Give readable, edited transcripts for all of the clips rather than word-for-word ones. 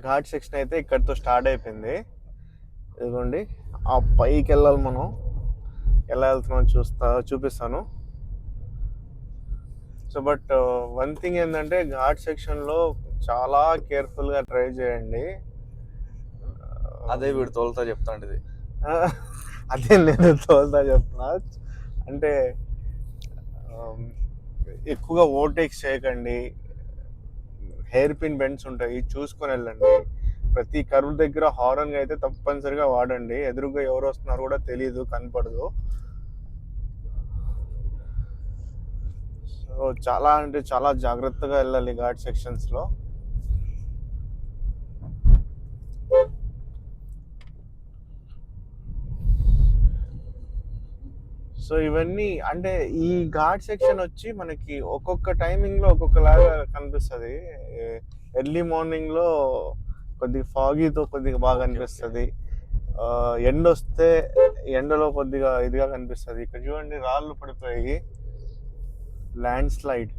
Ghat section అయితే ఇక్కడితో start అయిపోయింది. ఇదిగోండి ఆ పైకి వెళ్ళాలి మనం. ఎలా వెళ్తున్నాం చూపిస్తాను. సో బట్ వన్ థింగ్ ఏంటంటే ఘాట్ సెక్షన్లో చాలా కేర్ఫుల్గా డ్రైవ్ చేయండి. అదే వీడు తోలుతా చెప్తాండి ఇది. అదే నేను తోలుతా చెప్తున్నా. అంటే ఎక్కువగా ఓవర్టేక్స్ చేయకండి. హెయిర్ పిన్ బెండ్స్ ఉంటాయి, చూసుకొని వెళ్ళండి. ప్రతి కర్వ్ దగ్గర హారన్ అయితే తప్పనిసరిగా వాడండి. ఎదురుగా ఎవరు వస్తున్నారో కూడా తెలియదు, కనపడదు. సో చాలా అంటే చాలా జాగ్రత్తగా వెళ్ళాలి ఘాట్ సెక్షన్స్లో. సో ఇవన్నీ అంటే ఈ ఘాట్ సెక్షన్ వచ్చి మనకి ఒక్కొక్క టైమింగ్లో ఒక్కొక్కలాగా కనిపిస్తుంది. ఎర్లీ మార్నింగ్లో కొద్దిగా ఫాగీతో కొద్దిగా బాగా కనిపిస్తుంది. ఎండ వస్తే ఎండలో కొద్దిగా ఇదిగా కనిపిస్తుంది. ఇక్కడ చూడండి రాళ్ళు పడిపోయి ల్యాండ్ స్లైడ్.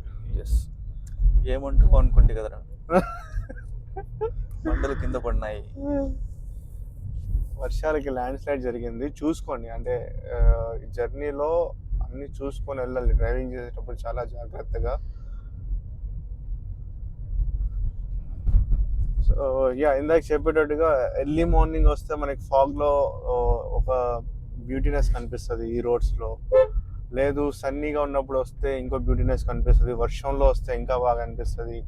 ఎస్, ఏమంటావు అనుకుంటే కదరా, బండలు కింద పడినాయి. వర్షాలకి ల్యాండ్ స్లైడ్ జరిగింది. చూసుకోండి, అంటే జర్నీలో అన్ని చూసుకొని వెళ్ళాలి. డ్రైవింగ్ చేసేటప్పుడు చాలా జాగ్రత్తగా. సో ఇందాక చెప్పేటట్టుగా ఎర్లీ మార్నింగ్ వస్తే మనకి ఫాగ్లో ఒక బ్యూటీనెస్ కనిపిస్తుంది ఈ రోడ్స్లో. లేదు సన్నీగా ఉన్నప్పుడు వస్తే ఇంకో బ్యూటీనెస్ కనిపిస్తుంది. వర్షంలో వస్తే ఇంకా బాగా అనిపిస్తుంది.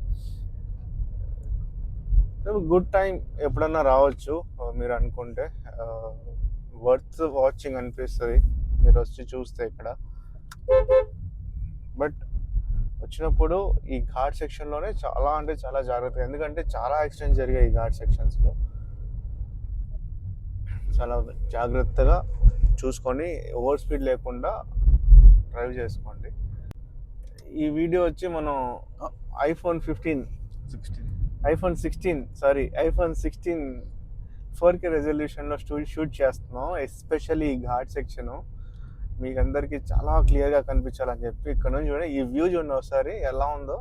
గుడ్ టైం ఎప్పుడన్నా రావచ్చు మీరు అనుకుంటే. వర్త్ వాచింగ్ అనిపిస్తుంది మీరు వచ్చి చూస్తే ఇక్కడ. బట్ వచ్చినప్పుడు ఈ ఘాట్ సెక్షన్లోనే చాలా అంటే చాలా జాగ్రత్తగా, ఎందుకంటే చాలా యాక్సిడెంట్స్ జరిగాయి ఈ ఘాట్ సెక్షన్స్లో. చాలా జాగ్రత్తగా చూసుకొని ఓవర్ స్పీడ్ లేకుండా డ్రైవ్ చేసుకోండి. ఈ వీడియో వచ్చి మనం ఐఫోన్ 16 4K రెజల్యూషన్లో షూట్ చేస్తున్నాం. ఎస్పెషల్లీ ఈ ఘాట్ సెక్షన్ మీకు అందరికీ చాలా క్లియర్గా కనిపించాలని చెప్పి ఇక్కడ నుంచి చూడండి. ఈ వ్యూ చూడండి ఒకసారి ఎలా ఉందో,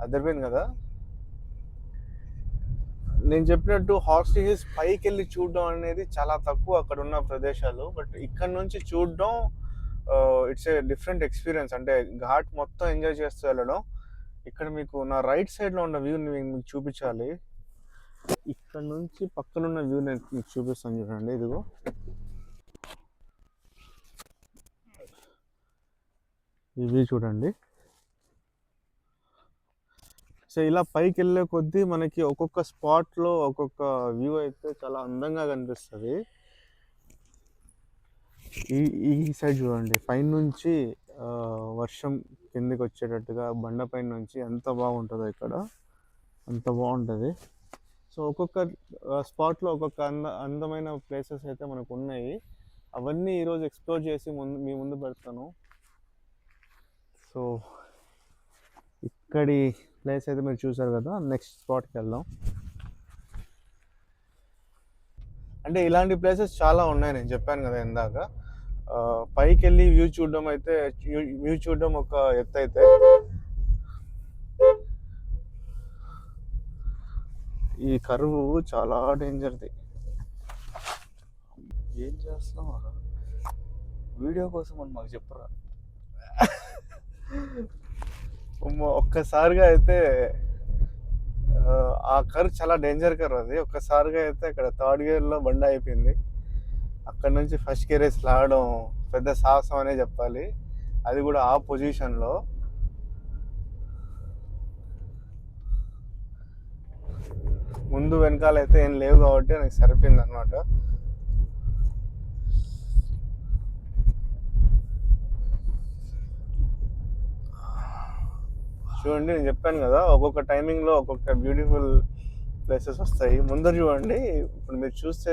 అదిరిపోయింది కదా. నేను చెప్పినట్టు హార్స్లీ హిల్స్ పైకి వెళ్ళి చూడడం అనేది చాలా తక్కువ అక్కడ ఉన్న ప్రదేశాలు. బట్ ఇక్కడ నుంచి చూడడం ఇట్స్ ఏ డిఫరెంట్ ఎక్స్పీరియన్స్. అంటే ఘాట్ మొత్తం ఎంజాయ్ చేస్తూ వెళ్ళడం. ఇక్కడ మీకు నా రైట్ సైడ్లో ఉన్న వ్యూ మీకు చూపించాలి. ఇక్కడ నుంచి పక్కనున్న వ్యూ నేను మీకు చూపిస్తాను చూడండి. ఇదిగో ఈ వ్యూ చూడండి. సో ఇలా పైకి వెళ్ళే కొద్దీ మనకి ఒక్కొక్క స్పాట్లో ఒక్కొక్క వ్యూ అయితే చాలా అందంగా కనిపిస్తుంది. ఈ సైడ్ చూడండి, పైనుంచి వర్షం కిందకి వచ్చేటట్టుగా బండపైన నుంచి ఎంత బాగుంటుందో ఇక్కడ, అంత బాగుంటుంది. సో ఒక్కొక్క స్పాట్లో ఒక్కొక్క అందమైన ప్లేసెస్ అయితే మనకు ఉన్నాయి. అవన్నీ ఈరోజు ఎక్స్ప్లోర్ చేసి మీ ముందు పెడతాను. సో ఇక్కడి ప్లేస్ అయితే మీరు చూసారు కదా. నెక్స్ట్ స్పాట్కి వెళ్దాం. అంటే ఇలాంటి ప్లేసెస్ చాలా ఉన్నాయి, నేను చెప్పాను కదా ఇందాక. పైకి వెళ్ళి వ్యూ చూడడం ఒక ఎత్తు అయితే, ఈ కరువు చాలా డేంజర్ది. ఏం చేస్తున్నావు వీడియో కోసం అని మాకు చెప్పరా. ఒక్కసారిగా అయితే ఆ కర్వ్ చాలా డేంజర్ కర్వ్ అది. ఒక్కసారిగా అయితే అక్కడ థర్డ్ గేర్లో బండి అయిపోయింది. అక్కడ నుంచి ఫస్ట్ గేర్ వేసి లాగడం పెద్ద సాహసం అనే చెప్పాలి, అది కూడా ఆ పొజిషన్లో. ముందు వెనకాల అయితే ఏం లేవు కాబట్టి నాకు సరిపోయింది అనమాట. చూడండి, నేను చెప్పాను కదా ఒక్కొక్క టైమింగ్లో ఒక్కొక్క బ్యూటిఫుల్ ప్లేసెస్ వస్తాయి. ముందర చూడండి, ఇప్పుడు మీరు చూస్తే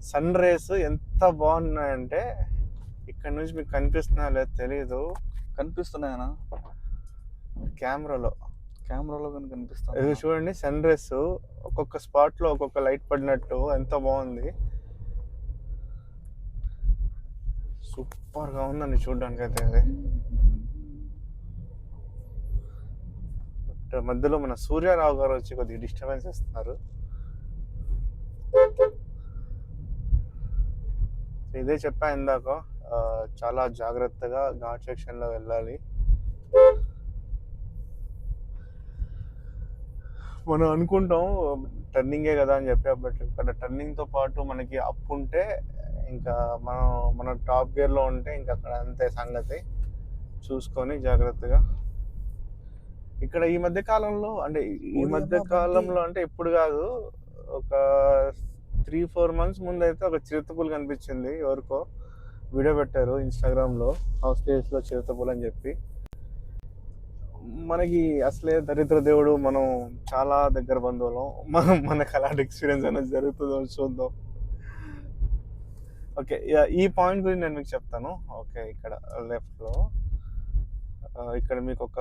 సన్ రేస్ ఎంత బాగున్నాయంటే, ఇక్కడ నుంచి మీకు కనిపిస్తున్నా లేదు తెలీదు. కనిపిస్తున్నాయనా? కెమెరాలో కానీ కనిపిస్తాను. ఇది చూడండి, సన్ రేస్ ఒక్కొక్క స్పాట్లో ఒక్కొక్క లైట్ పడినట్టు ఎంత బాగుంది. సూపర్గా ఉందండి చూడడానికి అయితే. అది మధ్యలో మన సూర్యారావు గారు వచ్చి కొద్దిగా డిస్టర్బెన్స్ ఇస్తున్నారు. ఇదే చెప్పా ఇందాక, చాలా జాగ్రత్తగా ఘాట్ సెక్షన్లో వెళ్ళాలి. మనం అనుకుంటాం టర్నింగే కదా అని చెప్పి, బట్ ఇక్కడ టర్నింగ్తో పాటు మనకి అప్ ఉంటే ఇంకా మన టాప్ గేర్లో ఉంటే ఇంకా అక్కడ అంతే సంగతి. చూసుకొని జాగ్రత్తగా. ఇక్కడ ఈ మధ్య కాలంలో అంటే ఇప్పుడు కాదు, ఒక 3-4 months ముందు అయితే ఒక చిరుతపులు కనిపించింది. ఎవరికో వీడియో పెట్టారు ఇన్స్టాగ్రామ్లో, హౌస్ ప్లేస్లో చిరుతపులు అని చెప్పి. మనకి అసలే దరిద్ర దేవుడు, మనం చాలా దగ్గర బంధువులం, మనకు అలాంటి ఎక్స్పీరియన్స్ అనేది జరుగుతుందో చూద్దాం. ఓకే, ఈ పాయింట్ గురించి నేను మీకు చెప్తాను. ఓకే, ఇక్కడ లెఫ్ట్లో ఇక్కడ మీకు ఒక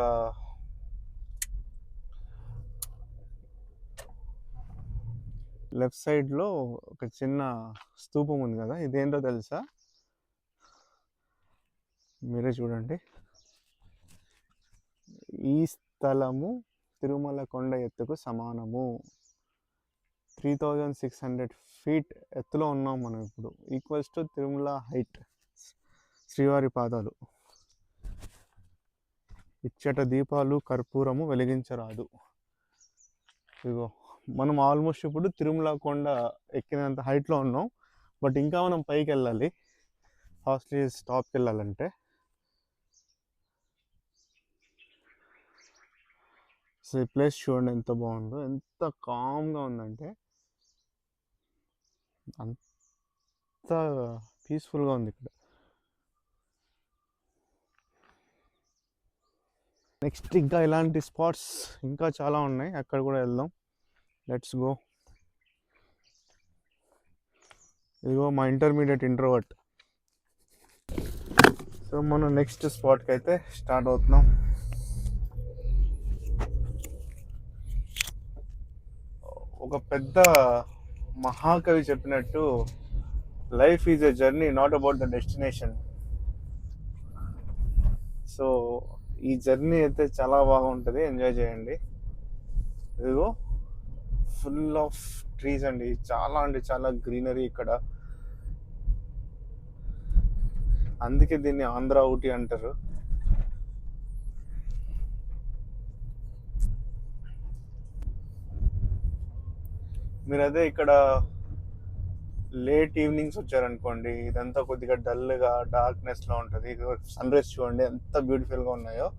లెఫ్ట్ సైడ్లో ఒక చిన్న స్తూపం ఉంది కదా, ఇదేంటో తెలుసా? మీరే చూడండి. ఈ స్థలము తిరుమల కొండ ఎత్తుకు సమానము. 3600 feet ఎత్తులో ఉన్నాం మనం ఇప్పుడు. Equals to Tirumala height. శ్రీవారి పాదాలు. ఇచ్చట దీపాలు కర్పూరము వెలిగించరాదు. ఇదిగో మనం ఆల్మోస్ట్ ఇప్పుడు తిరుమల కొండ ఎక్కినంత హైట్లో ఉన్నాం. బట్ ఇంకా మనం పైకి వెళ్ళాలి, హాస్టల్ టాప్కి వెళ్ళాలంటే. సో ఈ ప్లేస్ చూడండి ఎంత బాగుందో, ఎంత కామ్గా ఉందంటే అంత పీస్ఫుల్గా ఉంది ఇక్కడ. నెక్స్ట్ ఇంకా ఇలాంటి స్పాట్స్ ఇంకా చాలా ఉన్నాయి, అక్కడ కూడా వెళ్దాం. Let's go. ఇదిగో మా ఇంటర్మీడియట్ ఇంట్రోవర్ట్. సో మనం నెక్స్ట్ స్పాట్కి అయితే స్టార్ట్ అవుతున్నాం. ఒక పెద్ద మహాకవి చెప్పినట్టు, life is a journey, not about the destination. So ఈ జర్నీ అయితే చాలా బాగుంటుంది, ఎంజాయ్ చేయండి. ఇదిగో ఫుల్ ఆఫ్ ట్రీస్ అండి, చాలా అంటే చాలా గ్రీనరీ ఇక్కడ. అందుకే దీన్ని ఆంధ్ర ఊటీ అంటారు. మీరు అదే ఇక్కడ లేట్ ఈవినింగ్స్ వచ్చారనుకోండి, ఇదంతా కొద్దిగా డల్గా డార్క్నెస్లో ఉంటుంది. సన్ రైజ్ చూడండి ఎంత బ్యూటిఫుల్గా ఉన్నాయో.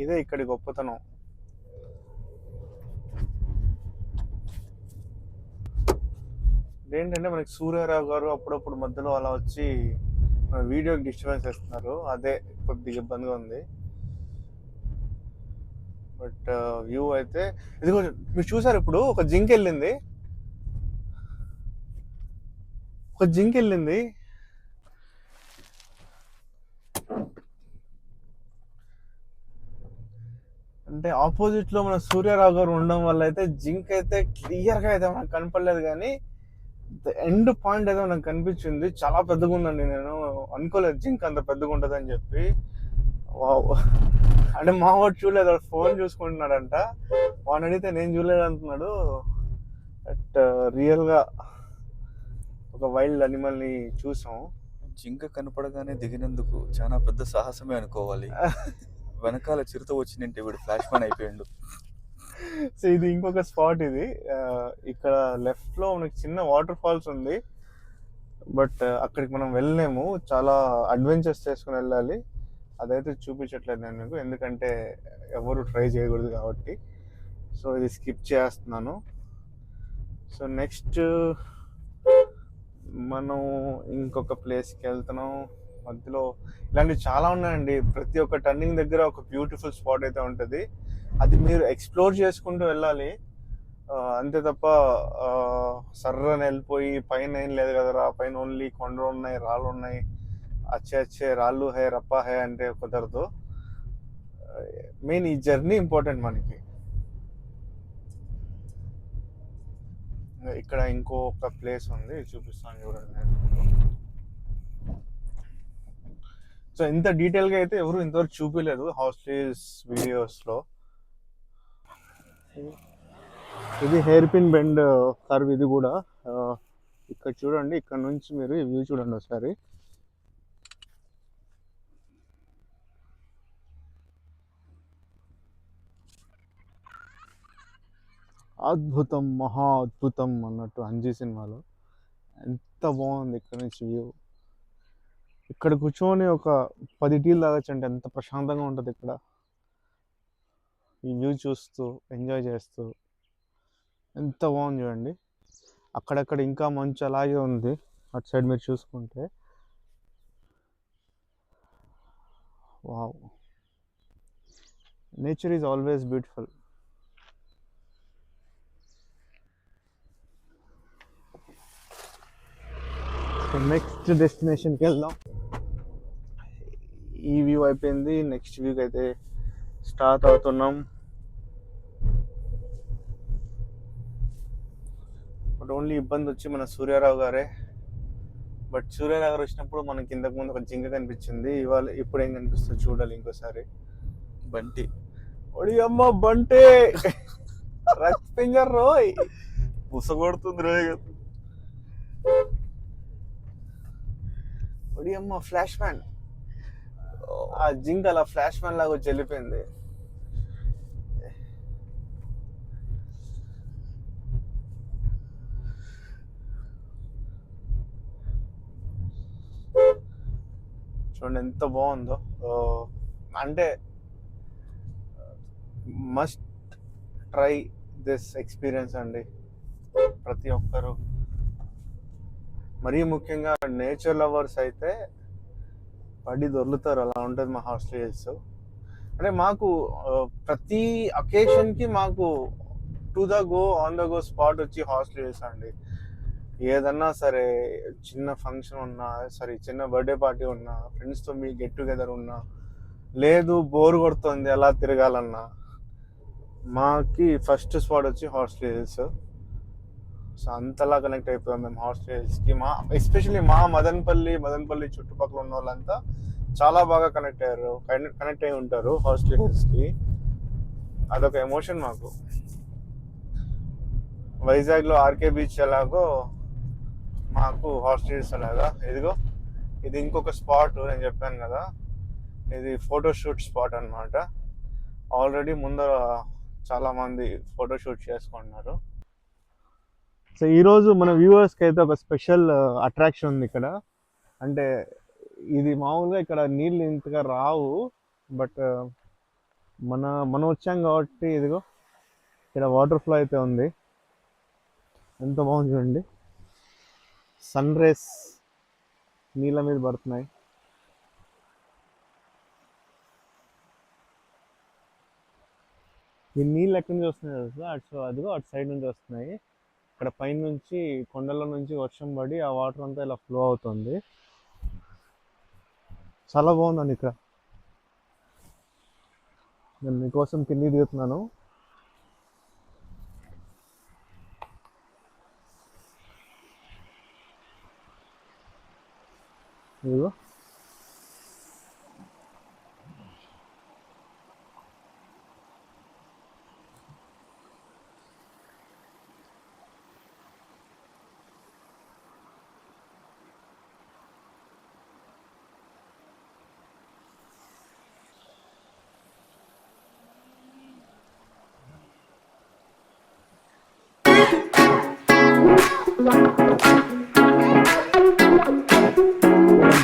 ఇదే ఇక్కడి గొప్పతనం. ఏంటంటే మనకి సూర్యారావు గారు అప్పుడప్పుడు మధ్యలో అలా వచ్చి మన వీడియోకి డిస్టర్బెన్స్ చేస్తున్నారు, అదే కొద్దిగా ఇబ్బందిగా ఉంది. బట్ వ్యూ అయితే ఇదిగో మీరు చూసారు, ఇప్పుడు ఒక జింక్ వెళ్ళింది. అంటే ఆపోజిట్ లో మన సూర్యారావు గారు ఉండడం వల్ల అయితే జింక్ అయితే క్లియర్ గా అయితే మనకు కనపడలేదు, కానీ ఎండ్ పాయింట్ అయితే మనకు కనిపించింది. చాలా పెద్దగా ఉందండి, నేను అనుకోలేదు జింక్ అంత పెద్దగా ఉంటుంది అని చెప్పి. అంటే మా వాడు చూడలేదు, ఫోన్ చూసుకుంటున్నాడంట. వాడిని అడిగితే నేను చూడలేదు అంటున్నాడు. బట్ రియల్ గా ఒక వైల్డ్ అనిమల్ ని చూసాం. జింక కనపడగానే దిగినందుకు చాలా పెద్ద సాహసమే అనుకోవాలి. వెనకాల చిరుత వచ్చిందంటే వీడు ఫ్లాష్ మ్యాన్ అయిపోయాడు. సో ఇది ఇంకొక స్పాట్. ఇది ఇక్కడ లెఫ్ట్ లో మనకి చిన్న వాటర్ ఫాల్స్ ఉంది, బట్ అక్కడికి మనం వెళ్ళలేము, చాలా అడ్వెంచర్స్ చేసుకుని వెళ్ళాలి. అదైతే చూపించట్లేదు నేను మీకు, ఎందుకంటే ఎవరు ట్రై చేయకూడదు కాబట్టి. సో ఇది స్కిప్ చేస్తున్నాను. సో నెక్స్ట్ మనం ఇంకొక ప్లేస్కి వెళ్తున్నాం. మధ్యలో ఇలాంటివి చాలా ఉన్నాయండి, ప్రతి ఒక్క టర్నింగ్ దగ్గర ఒక బ్యూటిఫుల్ స్పాట్ అయితే ఉంటుంది. అది మీరు ఎక్స్ప్లోర్ చేసుకుంటూ వెళ్ళాలి, అంతే తప్ప సర్రని వెళ్ళిపోయి పైన ఏం లేదు కదరా, పైన ఓన్లీ కొండలు ఉన్నాయి, రాళ్ళు ఉన్నాయి, అచ్చే రాళ్ళు హై రప్ప హై అంటే కుదరదు. మెయిన్ ఈ జర్నీ ఇంపార్టెంట్ మనకి. ఇక్కడ ఇంకొక ప్లేస్ ఉంది, చూపిస్తాను చూడండి. సో ఇంత డీటెయిల్గా అయితే ఎవరు ఇంతవరకు చూపించలేదు హాస్టల్స్ వీడియోస్లో. ఇది హెయిర్ పిన్ బెండ్ కర్వ్. ఇది కూడా ఇక్కడ చూడండి, ఇక్కడ నుంచి మీరు ఈ వ్యూ చూడండి ఒకసారి. అద్భుతం, మహా అద్భుతం అన్నట్టు అంజీ సినిమాలో. ఎంత బాగుంది ఇక్కడ నుంచి వ్యూ. ఇక్కడ కూర్చొని ఒక 10 టీలు తాగొచ్చు అంటే ఎంత ప్రశాంతంగా ఉంటుంది ఇక్కడ, ఈ వ్యూ చూస్తూ ఎంజాయ్ చేస్తూ. ఎంత బాగుంది చూడండి. అక్కడక్కడ ఇంకా మంచు అలాగే ఉంది అటు సైడ్ మీరు చూసుకుంటే. Wow, nature is always beautiful. Next డెస్టినేషన్కి వెళ్దాం. ఈ వ్యూ అయిపోయింది, నెక్స్ట్ వ్యూకి అయితే స్టార్ట్ అవుతున్నాం. బట్ ఓన్లీ ఇబ్బంది వచ్చి మన సూర్యారావు గారే. బట్ సూర్యారావు గారు వచ్చినప్పుడు మనకి ఇంతకు ముందు ఒక జింక కనిపించింది, ఇవాళ ఇప్పుడు ఏం కనిపిస్తుంది చూడాలి ఇంకోసారి. బంటి. ఒడి అమ్మ బంటే, రక్ ఫింగర్ రోయ్, బుసగొడుతుంది రోయ్. ఒడి అమ్మ ఫ్లాష్ మ్యాన్. ఆ జింక్ అలా ఫ్లాష్ మ్యాన్ లాగా వచ్చి వెళ్ళిపోయింది. చూడండి ఎంత బాగుందో. అంటే మస్ట్ ట్రై దిస్ ఎక్స్పీరియన్స్ అండి ప్రతి ఒక్కరు. మరీ ముఖ్యంగా నేచర్ లవర్స్ అయితే పడి దొర్లుతారు, అలా ఉంటుంది మా హాస్టల్స్. అంటే మాకు ప్రతి అకేషన్కి మాకు ఆన్ ద గో స్పాట్ వచ్చి హాస్టల్స్ అండి. ఏదన్నా సరే, చిన్న ఫంక్షన్ ఉన్నా సరే, చిన్న బర్త్డే పార్టీ ఉన్నా, ఫ్రెండ్స్తో మీ గెట్ టుగెదర్ ఉన్నా, లేదు బోర్ కొడుతుంది అలా తిరగాలన్నా, మాకి ఫస్ట్ స్పాట్ వచ్చి హాస్టల్స్. సో అంతలా కనెక్ట్ అయిపోయాం మేము హాస్టల్స్కి. ఎస్పెషల్లీ మా మదనపల్లి చుట్టుపక్కల ఉన్న వాళ్ళంతా చాలా బాగా కనెక్ట్ అయి ఉంటారు హాస్టల్స్కి. అదొక ఎమోషన్ మాకు. వైజాగ్లో ఆర్కే బీచ్ ఎలాగో మాకు హాస్టల్స్ అలాగా. ఇదిగో ఇది ఇంకొక స్పాట్ నేను చెప్పాను కదా, ఇది ఫోటోషూట్ స్పాట్ అనమాట. ఆల్రెడీ ముందర చాలామంది ఫోటోషూట్ చేసుకుంటున్నారు. సో ఈరోజు మన వ్యూవర్స్కి అయితే ఒక స్పెషల్ అట్రాక్షన్ ఉంది ఇక్కడ. అంటే ఇది మామూలుగా ఇక్కడ నీళ్ళు ఇంతగా రావు, బట్ మనం వచ్చాం కాబట్టి ఇదిగో ఇక్కడ వాటర్ ఫ్లో అయితే ఉంది. ఎంత బాగుంది చూడండి, సన్ రేస్ నీళ్ళ మీద పడుతున్నాయి. ఈ నీళ్ళు ఎక్కడి నుంచి వస్తున్నాయి తెలుసా? అదిగో అటు సైడ్ నుంచి వస్తున్నాయి. ఇక్కడ పైన నుంచి కొండల నుంచి వర్షం పడి ఆ వాటర్ అంతా ఇలా ఫ్లో అవుతుంది. చాలా బాగుందండి ఇక్కడ. నేను మీకోసం కిందికి దిగుతున్నాను. ఇదిగో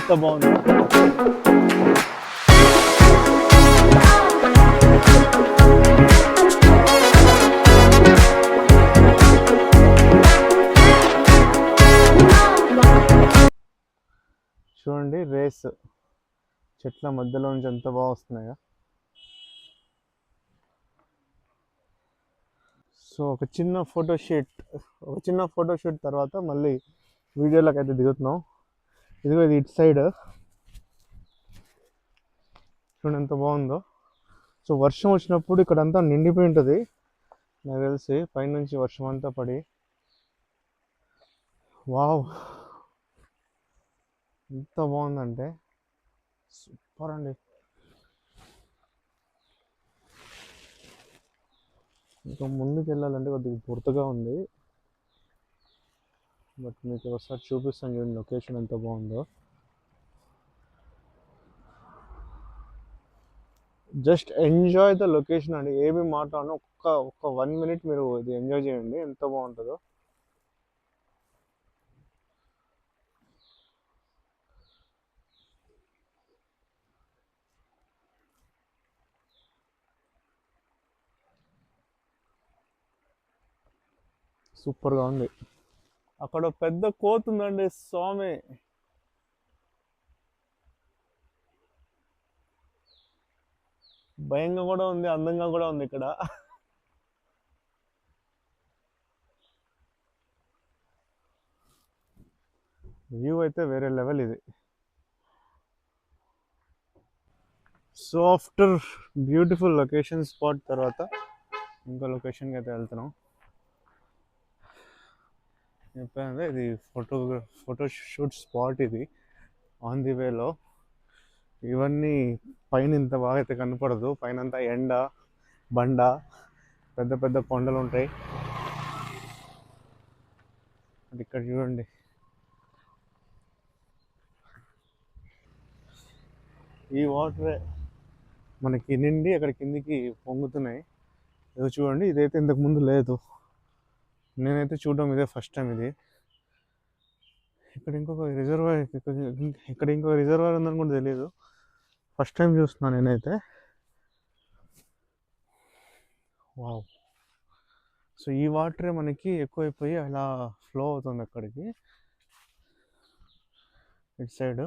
ఎంత బాగుంది. చూడండి రేస్ చెట్ల మధ్యలో నుంచి ఎంత బాగా వస్తున్నాయో. సో ఒక చిన్న ఫోటోషూట్ తర్వాత మళ్ళీ వీడియోలోకి అయితే దిగుతున్నాం. ఇదిగో ఇది ఇటు సైడ్ చూడండి ఎంత బాగుందో. సో వర్షం వచ్చినప్పుడు ఇక్కడ అంతా నిండిపోయి ఉంటుంది నాకు తెలిసి, పైనుంచి వర్షం అంతా పడి. వావ్, ఎంత బాగుందంటే సూపర్ అండి. ఇంకా ముందుకు వెళ్ళాలంటే కొద్దిగా గుర్తుగా ఉంది, బట్ మీకు ఒకసారి చూపిస్తాను చూడండి లొకేషన్ ఎంత బాగుందో. జస్ట్ ఎంజాయ్ ద లొకేషన్ అండి, ఏమి మాట్లాడను, ఒక్క 1 minute మీరు ఇది ఎంజాయ్ చేయండి, ఎంత బాగుంటుందో. సూపర్గా ఉంది. అక్కడ పెద్ద కోతి ఉందండి స్వామి, భయంగా కూడా ఉంది, అందంగా కూడా ఉంది ఇక్కడ. వ్యూ అయితే వేరే లెవెల్ ఇది. So after beautiful location spot తర్వాత ఇంకో లొకేషన్కి అయితే వెళ్తున్నాం. చెప్పాను ఇది ఫోటోషూట్ స్పాట్ ఇది, ఆన్ ది వేలో. ఇవన్నీ పైన ఇంత బాగా అయితే కనపడదు, పైన అంతా ఎండ, బండ, పెద్ద పెద్ద కొండలు ఉంటాయి. అది ఇక్కడ చూడండి, ఈ వాటరే మనకి నిండి అక్కడ కిందికి పొంగుతున్నాయి. ఇది చూడండి, ఇదైతే ఇంతకు ముందు లేదు, నేనైతే చూడడం ఇదే ఫస్ట్ టైం ఇది. ఇక్కడ ఇంకొక రిజర్వాయర్ ఉందని కూడా తెలియదు, ఫస్ట్ టైం చూస్తున్నాను నేనైతే. వావ్. సో ఈ వాటరే మనకి ఎక్కువైపోయి అలా ఫ్లో అవుతుంది అక్కడికి, ఇటు సైడ్.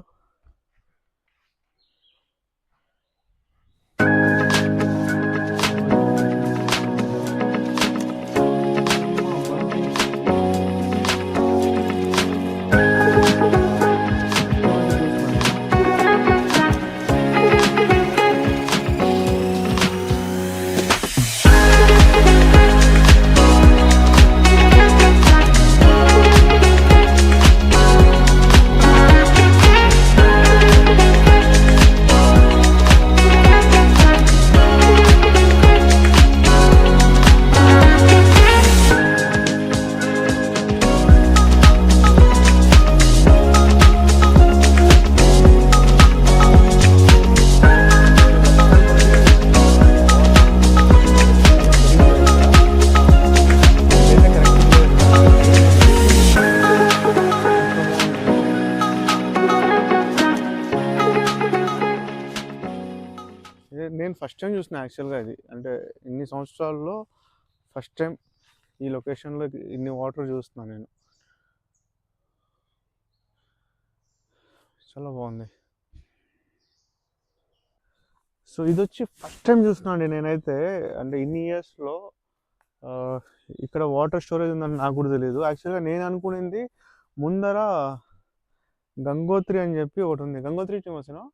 నేను ఫస్ట్ టైం చూసిన యాక్చువల్గా ఇది, అంటే ఇన్ని సంవత్సరాల్లో ఫస్ట్ టైం ఈ లొకేషన్లో ఇన్ని వాటర్ చూస్తున్నాను నేను. చాలా బాగుంది. సో ఇది వచ్చి ఫస్ట్ టైం చూస్తున్నా అండి నేనైతే, అంటే ఇన్ని ఇయర్స్లో ఇక్కడ వాటర్ స్టోరేజ్ ఉందని నాకు కూడా తెలియదు. యాక్చువల్గా నేను అనుకునేది ముందర గంగోత్రి అని చెప్పి ఒకటి ఉంది, గంగోత్రి ఫేమస్నా,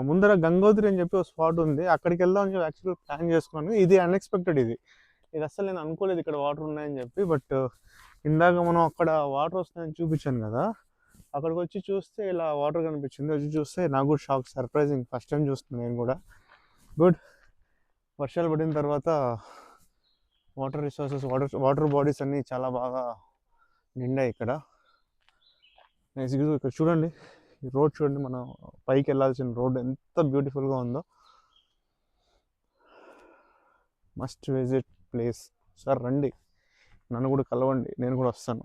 ముందర గంగోత్రి అని చెప్పి ఒక స్పాట్ ఉంది, అక్కడికి వెళ్దాం అని చెప్పి యాక్చువల్గా ప్లాన్ చేసుకున్నాను. ఇది అన్ఎక్స్పెక్టెడ్, ఇది అసలు నేను అనుకోలేదు ఇక్కడ వాటర్ ఉన్నాయని చెప్పి. బట్ ఇందాక మనం అక్కడ వాటర్ వస్తున్నాయని చూపించాను కదా, అక్కడికి వచ్చి చూస్తే ఇలా వాటర్ కనిపించింది. వచ్చి చూస్తే నాకు కూడా షాక్, సర్ప్రైజింగ్, ఫస్ట్ టైం చూస్తున్నాను నేను కూడా. గుడ్. వర్షాలు పడిన తర్వాత వాటర్ రిసోర్సెస్, వాటర్ బాడీస్ అన్నీ చాలా బాగా నిండాయి ఇక్కడ. నెక్స్ట్ ఇక్కడ చూడండి, ఈ రోడ్ చూడండి, మనం పైకి వెళ్ళాల్సిన రోడ్ ఎంత బ్యూటిఫుల్గా ఉందో. Must visit place. సార్ రండి, నన్ను కూడా కలవండి, నేను కూడా వస్తాను.